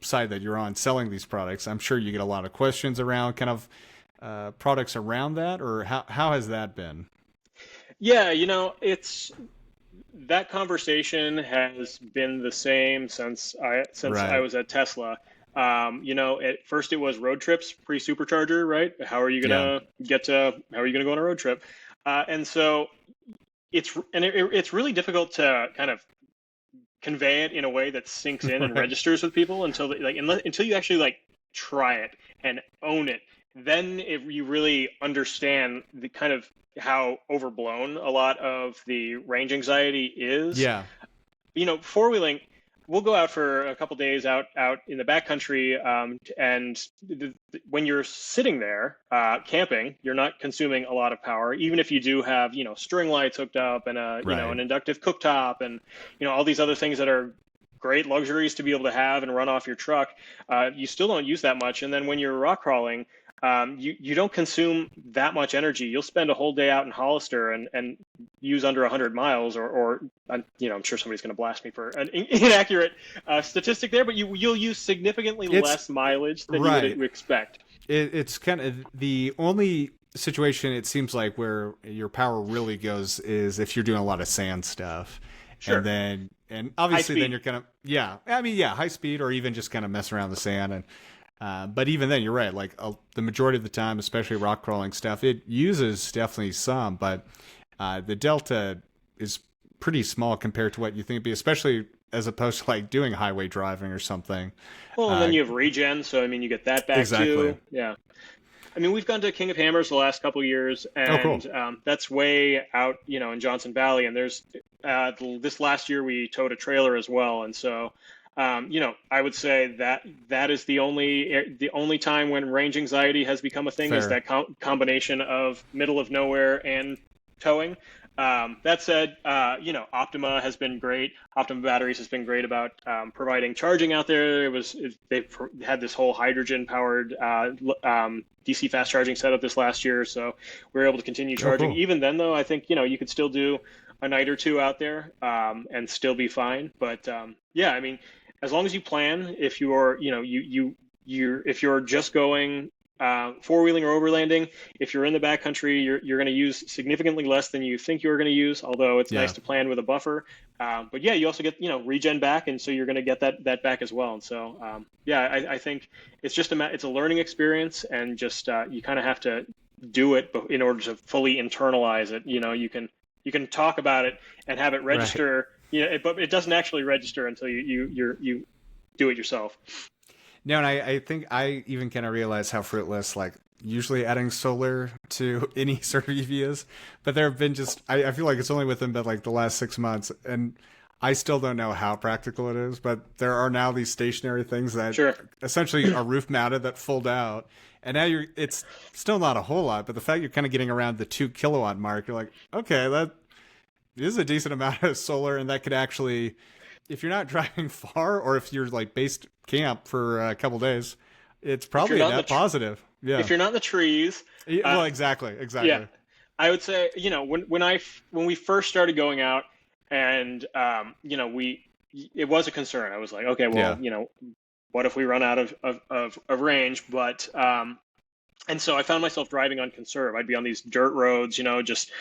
side that you're on selling these products, I'm sure you get a lot of questions around kind of products around that, or how has that been? Yeah, it's that conversation has been the same since I Right. was at Tesla. At first it was road trips pre-supercharger, right? Yeah. How are you gonna go on a road trip? And so it's really difficult to kind of convey it in a way that sinks in and Right. registers with people until you actually like try it and own it. Then if you really understand the kind of how overblown a lot of the range anxiety is. Yeah. Four wheeling, we'll go out for a couple days out in the backcountry, and when you're sitting there camping, you're not consuming a lot of power, even if you do have string lights hooked up and Right. an inductive cooktop and all these other things that are great luxuries to be able to have and run off your truck. You still don't use that much, and then when you're rock crawling, you don't consume that much energy. You'll spend a whole day out in Hollister and use under 100 miles, or I'm sure somebody's going to blast me for an inaccurate statistic there, but you'll use significantly It's less mileage than you right. would expect. It's kind of the only situation it seems like where your power really goes is if you're doing a lot of sand stuff. Sure, And high obviously then speed. you're kind of, yeah, I mean, yeah, high speed or even just kind of mess around the sand. And but even then, you're right. Like the majority of the time, especially rock crawling stuff, it uses definitely some, but the delta is pretty small compared to what you think it'd be, especially as opposed to like doing highway driving or something. Well, and Uh, then you have regen, so I mean, you get that back exactly. too. Yeah. I mean, we've gone to King of Hammers the last couple of years, Oh, cool. and that's way out, in Johnson Valley. And there's this last year we towed a trailer as well, and so I would say that is the only time when range anxiety has become a thing is Fair. that combination of middle of nowhere and towing. That said, Optima has been great. Optima Batteries has been great about providing charging out there. They had this whole hydrogen-powered DC fast charging setup this last year, so we were able to continue Oh, charging. cool. Even then, though, I think you could still do a night or two out there and still be fine. But yeah, I mean, as long as you plan, if you're if you're just going four wheeling or overlanding, if you're in the backcountry, you're going to use significantly less than you think you're going to use. Although it's nice Yeah. to plan with a buffer. But yeah, you also get regen back, and so you're going to get that back as well. And so yeah, I think it's just it's a learning experience, and just you kind of have to do it in order to fully internalize it. You can talk about it and have it Right. register, but it doesn't actually register until you do it yourself. No, and I think I even kind of realize how fruitless, like, usually adding solar to any sort of EV is. But there have been just, I feel like it's only within but like the last 6 months. And I still don't know how practical it is. But there are now these stationary things that Sure. essentially are roof mounted that fold out. And now it's still not a whole lot. But the fact you're kind of getting around the 2 kilowatt mark, you're like, okay, that is a decent amount of solar. And that could actually, if you're not driving far or if you're like based camp for a couple days, it's If you're probably a not in the net positive. Yeah. if you're not in the trees, Well, uh, exactly, yeah, exactly. I would say, when we first started going out, and we it was a concern. I was like, okay, well, Yeah. what if we run out of range? But and so I found myself driving on conserve. I'd be on these dirt roads, just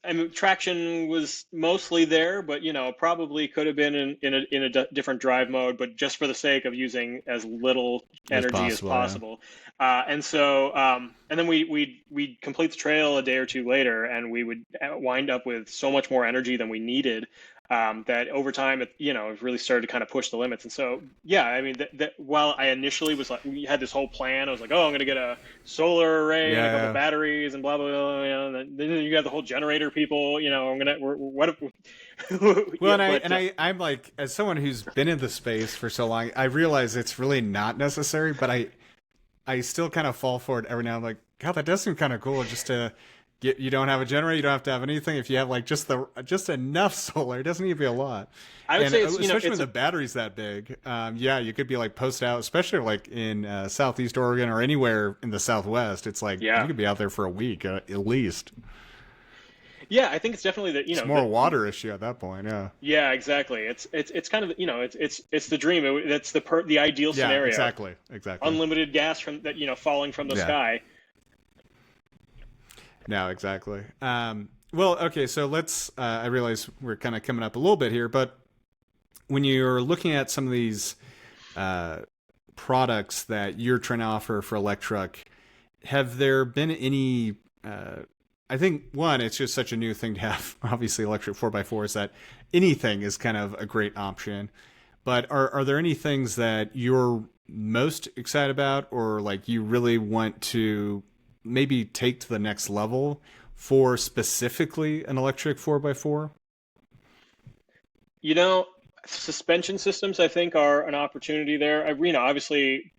I mean, traction was mostly there, but probably could have been in a different drive mode, but just for the sake of using as little As energy as possible, yeah. possible. And so and then we'd complete the trail a day or two later, and we would wind up with so much more energy than we needed. That over time, it really started to kind of push the limits. And so, yeah, I mean, that while I initially was like, we had this whole plan, I was like, oh, I'm going to get a solar array and a couple Yeah. batteries and blah, blah, blah. And then you got the whole generator people, what if, Well, yeah, and I but and I'm like, as someone who's been in the space for so long, I realize it's really not necessary, but I still kind of fall for it every now and then. Like, God, that does seem kind of cool just to get, you don't have a generator, you don't have to have anything. If you have like just enough solar, it doesn't need to be a lot. I would And say especially when the battery's that big, yeah, you could be like posted out, especially like in Southeast Oregon or anywhere in the Southwest. It's like you yeah. could be out there for a week at least. Yeah, I think it's definitely that, It's more a water issue at that point. Yeah. yeah, exactly. It's kind of, it's the dream. It's the ideal Yeah. scenario. Exactly. Unlimited gas from that, falling from the Yeah. sky. No, exactly. Well, okay, so let's. I realize we're kind of coming up a little bit here, but when you're looking at some of these products that you're trying to offer for Electruck, have there been any? I think one, it's just such a new thing to have. Obviously, electric 4x4 is that anything is kind of a great option. But are there any things that you're most excited about, or like you really want to maybe take to the next level for specifically an electric 4x4? Suspension systems, I think, are an opportunity there. Obviously,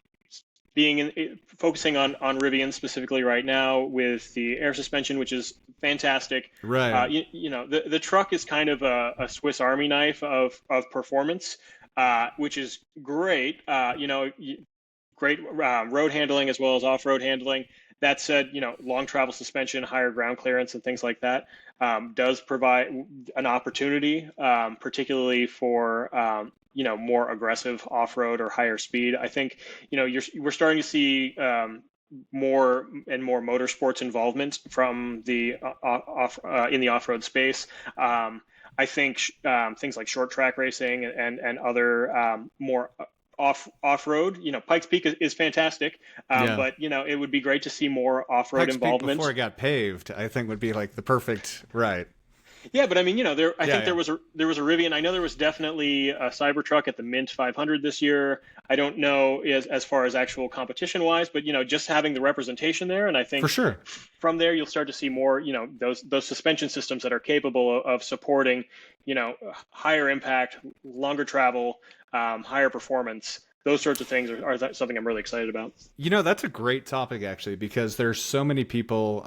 focusing on Rivian specifically right now with the air suspension, which is fantastic. Right. The truck is kind of a Swiss Army knife of performance, which is great. Great road handling as well as off-road handling. That said, long travel suspension, higher ground clearance, and things like that does provide an opportunity, particularly for more aggressive off-road or higher speed. I think we're starting to see more and more motorsports involvement from the in the off-road space. I think things like short track racing and other more off-road, Pikes Peak is fantastic, Yeah. but it would be great to see more off-road Pikes Peak involvement before it got paved, I think would be like the perfect right. Yeah, but I mean, I think yeah. there was a Rivian. I know there was definitely a Cybertruck at the Mint 500 this year. I don't know as far as actual competition wise, but just having the representation there, and I think For sure. from there you'll start to see more, those suspension systems that are capable of supporting, higher impact, longer travel, higher performance. Those sorts of things are something I'm really excited about. That's a great topic actually, because there's so many people,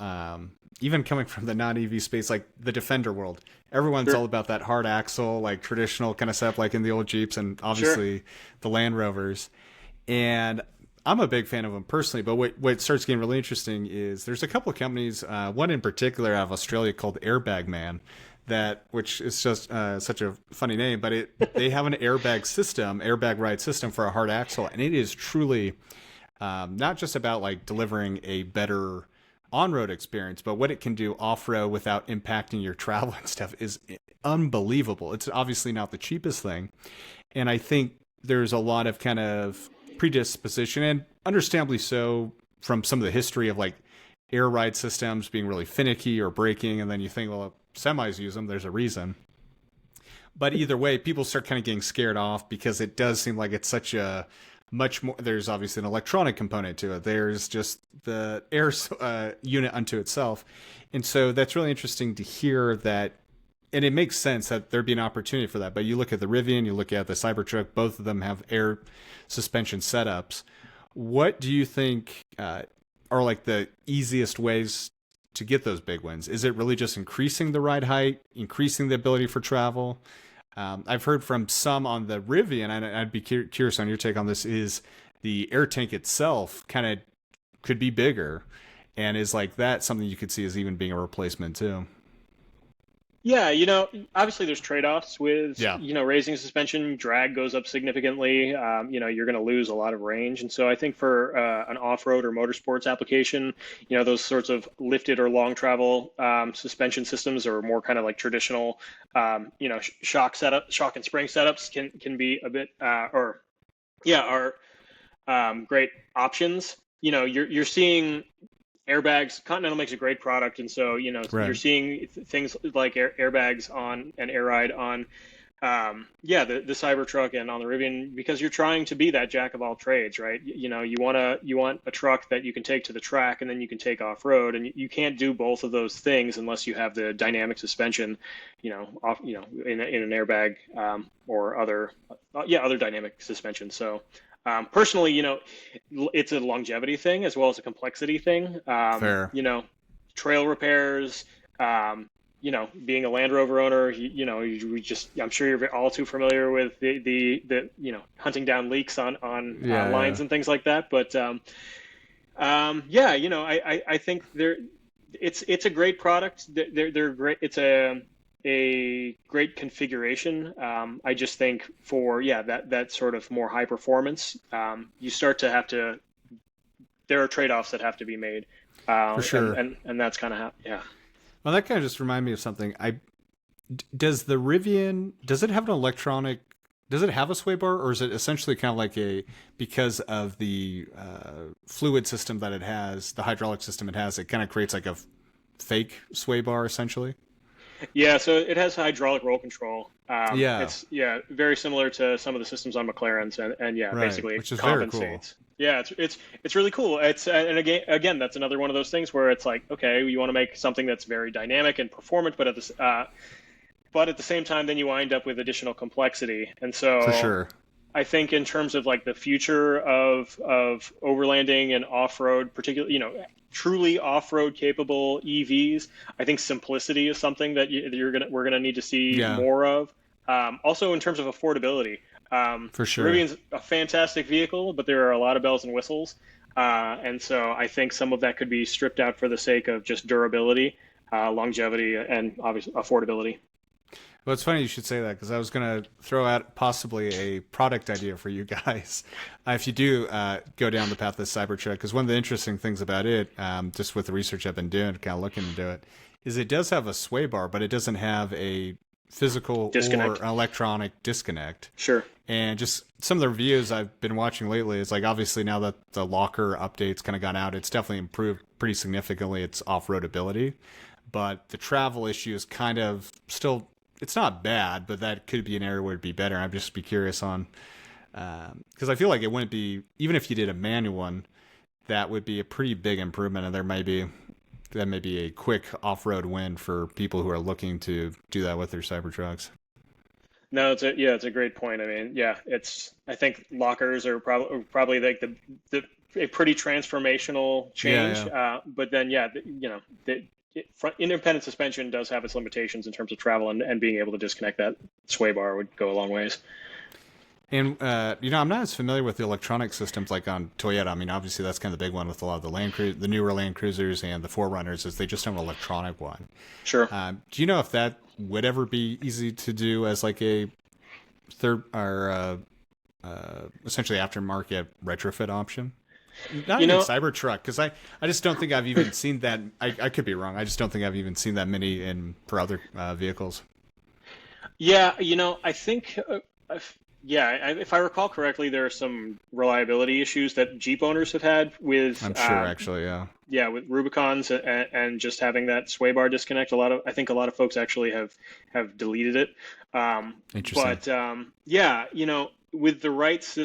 even coming from the non-EV space, like the Defender world. Everyone's Sure. all about that hard axle, like traditional kind of setup, like in the old Jeeps and obviously the Land Rovers. And I'm a big fan of them personally, but what starts getting really interesting is there's a couple of companies, one in particular out of Australia called Airbag Man, which is just such a funny name, but they have an airbag ride system for a hard axle, and it is truly not just about like delivering a better on-road experience, but what it can do off-road without impacting your travel and stuff is unbelievable. It's obviously not the cheapest thing, and I think there's a lot of kind of predisposition, and understandably so, from some of the history of like air ride systems being really finicky or braking, and then you think, well, semis use them, there's a reason. But either way, people start kind of getting scared off because it does seem like it's such a much more. There's obviously an electronic component to it. There's just the air unit unto itself. And so that's really interesting to hear that. And it makes sense that there'd be an opportunity for that. But you look at the Rivian, you look at the Cybertruck, both of them have air suspension setups. What do you think are like the easiest ways to get those big wins? Is it really just increasing the ride height, increasing the ability for travel? I've heard from some on the Rivian, and I'd be curious on your take on this, is the air tank itself kind of could be bigger, and is like that something you could see as even being a replacement too? Yeah, obviously there's trade-offs with, Yeah. Raising suspension. Drag goes up significantly. You're going to lose a lot of range. And so I think for an off-road or motorsports application, those sorts of lifted or long travel suspension systems are more kind of like traditional, shock and spring setups can be a bit, are great options. You're seeing airbags. Continental makes a great product, and so you're Right. seeing things like airbags on and air ride on, the Cybertruck and on the Rivian, because you're trying to be that jack of all trades, right? You want a truck that you can take to the track and then you can take off road, and you can't do both of those things unless you have the dynamic suspension, in an airbag, or other dynamic suspension. So. Personally, it's a longevity thing as well as a complexity thing. Fair. Trail repairs, being a Land Rover owner, I'm sure you're all too familiar with the hunting down leaks on Yeah, lines yeah. and things like that. But I think it's a great product. They're great. It's a great configuration. I just think for that sort of more high performance, you start to have to. There are trade-offs that have to be made, For sure. and that's kind of how. Yeah. Well, that kind of just reminded me of something. Does the Rivian, does it have an electronic, does it have a sway bar, or is it essentially kind of like because of the fluid system that it has, the hydraulic system it has, it kind of creates like a fake sway bar essentially? Yeah, so it has hydraulic roll control. Yeah, It's very similar to some of the systems on McLaren's, and right. basically it Which is very cool. compensates. Yeah, it's really cool. And again, that's another one of those things where it's like, okay, you want to make something that's very dynamic and performant, but at the same time, then you wind up with additional complexity. And For so sure. I think in terms of like the future of overlanding and off-road, particularly, truly off-road capable EVs, I think simplicity is something that we're gonna need to see Yeah, more of. Also, in terms of affordability, for sure. Rivian's a fantastic vehicle, but there are a lot of bells and whistles, and so I think some of that could be stripped out for the sake of just durability, longevity, and obviously affordability. Well, it's funny you should say that because I was going to throw out possibly a product idea for you guys. If you do go down the path of Cybertruck, because one of the interesting things about it, just with the research I've been doing, kind of looking into it, is it does have a sway bar, but it doesn't have a physical or Disconnect. an electronic disconnect. Sure. And just some of the reviews I've been watching lately, it's like obviously now that the locker updates kind of gone out, it's definitely improved pretty significantly its off-road ability. But the travel issue is kind of still, it's not bad, but that could be an area where it'd be better. I'd just be curious on, because I feel like it wouldn't be, even if you did a manual one, that would be a pretty big improvement. And that may be a quick off-road win for people who are looking to do that with their Cybertrucks. No, it's a great point. I mean, I think lockers are probably like a pretty transformational change. Yeah, yeah. But then, independent suspension does have its limitations in terms of travel, and being able to disconnect that sway bar would go a long ways. And I'm not as familiar with the electronic systems like on Toyota. I mean, obviously that's kind of the big one with a lot of the newer Land Cruisers and the 4Runners, is they just have an electronic one. Sure. Do you know if that would ever be easy to do as like a third or essentially aftermarket retrofit option? Not You even know, Cybertruck, because I just don't think I've even seen that. I could be wrong. I just don't think I've even seen that many for other vehicles. yeah, I think, if I recall correctly, there are some reliability issues that Jeep owners have had with, I'm sure, actually, yeah. with Rubicons, and just having that sway bar disconnect. I think a lot of folks actually have deleted it. Interesting. But with the right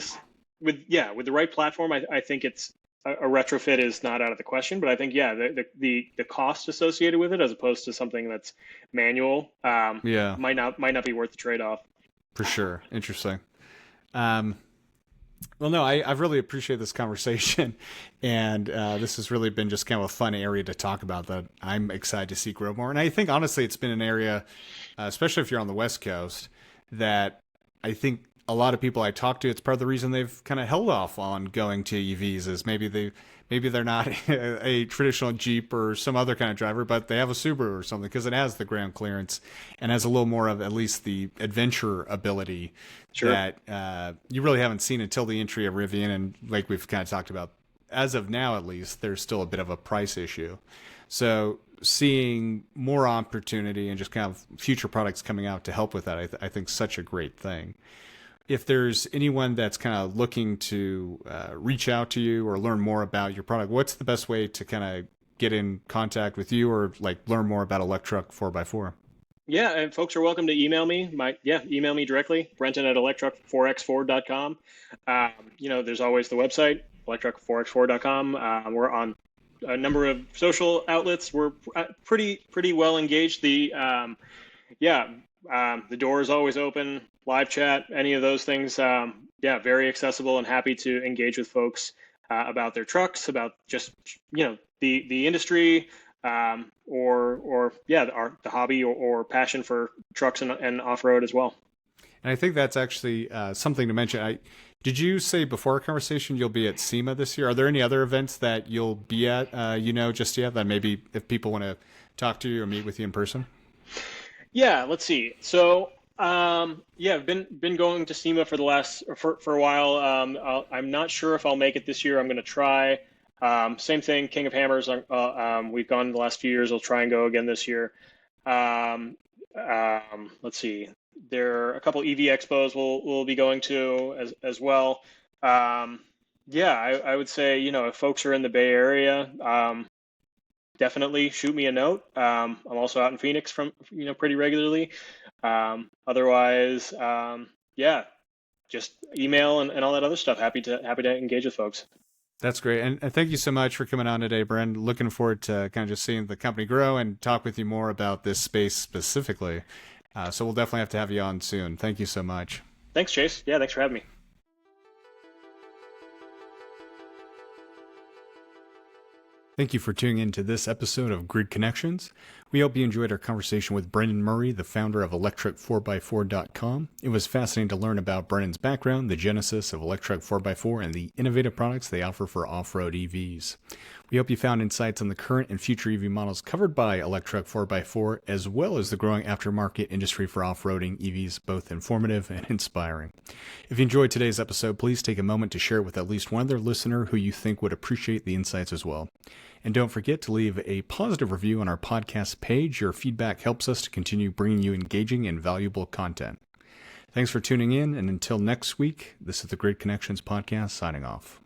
with the right platform, I think it's a retrofit is not out of the question. But I think the cost associated with it, as opposed to something that's manual, Yeah, might not be worth the trade-off. for sure. Interesting. Well, no, I've really appreciated this conversation, and this has really been just kind of a fun area to talk about that I'm excited to see grow more. And I think honestly, it's been an area, especially if you're on the West Coast, that I think a lot of people I talk to, it's part of the reason they've kind of held off on going to EVs is maybe they're not a traditional Jeep or some other kind of driver, but they have a Subaru or something because it has the ground clearance and has a little more of at least the adventure ability Sure. that you really haven't seen until the entry of Rivian. And like we've kind of talked about, as of now at least, there's still a bit of a price issue. So seeing more opportunity and just kind of future products coming out to help with that, I think such a great thing. If there's anyone that's kind of looking to reach out to you or learn more about your product, what's the best way to kind of get in contact with you or like learn more about Electruck 4x4? Yeah, and folks are welcome to email me. Email me directly, Brenton at electruck4x4.com. There's always the website, electruck4x4.com. We're on a number of social outlets. We're pretty well engaged. The door is always open. Live chat, any of those things. Very accessible and happy to engage with folks about their trucks, about just the industry, the hobby or passion for trucks and off road as well. And I think that's actually something to mention. Did you say before our conversation you'll be at SEMA this year? Are there any other events that you'll be at, just yet, that maybe if people want to talk to you or meet with you in person? Yeah, let's see. So, I've been going to SEMA for a while. I'm not sure if I'll make it this year. I'm going to try. Same thing, King of Hammers. We've gone the last few years. I'll try and go again this year. Let's see. There are a couple EV expos we'll be going to as well. I would say, if folks are in the Bay Area, definitely shoot me a note. I'm also out in Phoenix pretty regularly. Otherwise, just email and all that other stuff. Happy to engage with folks. That's great. And thank you so much for coming on today, Bren. Looking forward to kind of just seeing the company grow and talk with you more about this space specifically. So we'll definitely have to have you on soon. Thank you so much. Thanks, Chase. Yeah, thanks for having me. Thank you for tuning in to this episode of Grid Connections. We hope you enjoyed our conversation with Brenton Murray, the founder of Electruck4x4.com. It was fascinating to learn about Brenton's background, the genesis of Electruck 4x4, and the innovative products they offer for off-road EVs. We hope you found insights on the current and future EV models covered by Electruck 4x4, as well as the growing aftermarket industry for off-roading EVs, both informative and inspiring. If you enjoyed today's episode, please take a moment to share it with at least one other listener who you think would appreciate the insights as well. And don't forget to leave a positive review on our podcast page. Your feedback helps us to continue bringing you engaging and valuable content. Thanks for tuning in, and until next week, this is the Grid Connections Podcast signing off.